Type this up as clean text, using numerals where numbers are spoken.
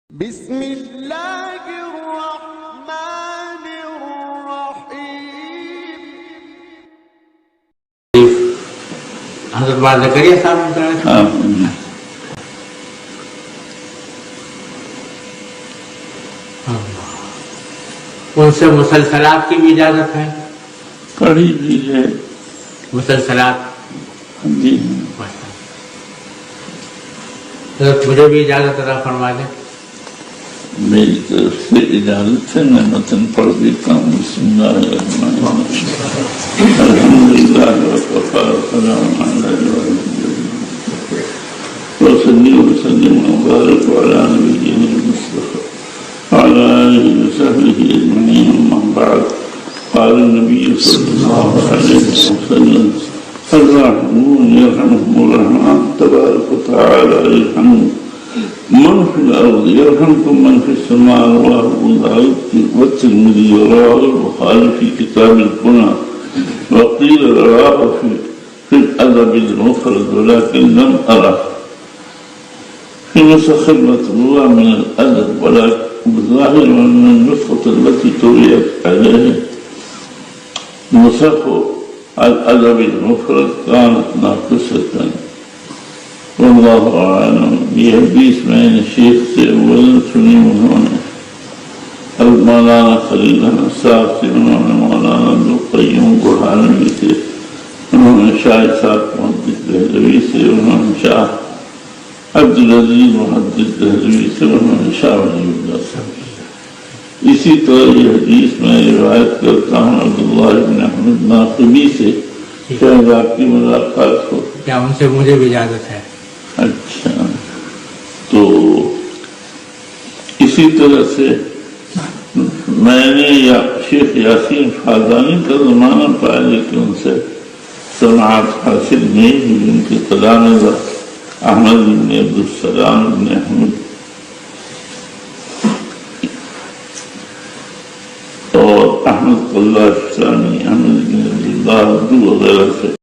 بسم اللہ الرحمن الرحیم. حضرت بات زکریا صاحب ان سے مسلسلات کی بھی اجازت ہے؟ پڑھی بھی ہے مسلسلات جی. حضرت مجھے بھی اجازت عطا فرما دیں. میری طرف سے اجازت ہے، میں متن پڑھ دیتا ہوں. بسم اللہ الرحمن الرحیم. الحمدللہ وکفی وسلام علی عبادہ وصلی وسلم وبارک علی نبینا المصطفى وعلى آلہ وصحبہ اجمعین. اما بعد، قال النبی صلی اللہ علیہ وسلم الراحمون یرحمهم الرحمن تبارک وتعالى ارحموا من في الأرض يرحمكم من في السماء. رواه أبو داود والترمذي ورواه البخاري في كتاب الكنى، وقيل رواه في الأدب المفرد ولكن لم أره في نسخ المطبوعة من الأدب، ولكن الظاهر أن النسخة التي طبعت عليه نسخ الأدب المفرد كانت ناقصة واللہ اعلم. یہ حدیث میں نے شیخ سے اول سنی، انہوں نے مولانا خلیل احمد صاحب سے، انہوں نے مولانا عبدالقیوم برہانوی سے، انہوں نے شاہ صاحب محدث دہلوی سے، انہوں نے شاہ عبدالعزیز محدث دہلوی سے، انہوں نے شاہ ولی اللہ صاحب سے. اسی طرح یہ حدیث میں روایت کرتا ہوں عبداللہ بن احمد ناقبی سے، شاید آپ کی ملاقات ہو. کیا ان سے مجھے بھی اجازت ہے؟ اچھا، تو اسی طرح سے میں نے شیخ یاسین فازانی کا زمانہ پایا، لیکن ان سے سماعت حاصل نہیں ہوئی. ان کے تلامذہ احمد بن عبدالسلام بن احمد اور احمد اللہ ثانی، احمد بن عبداللہ وغیرہ سے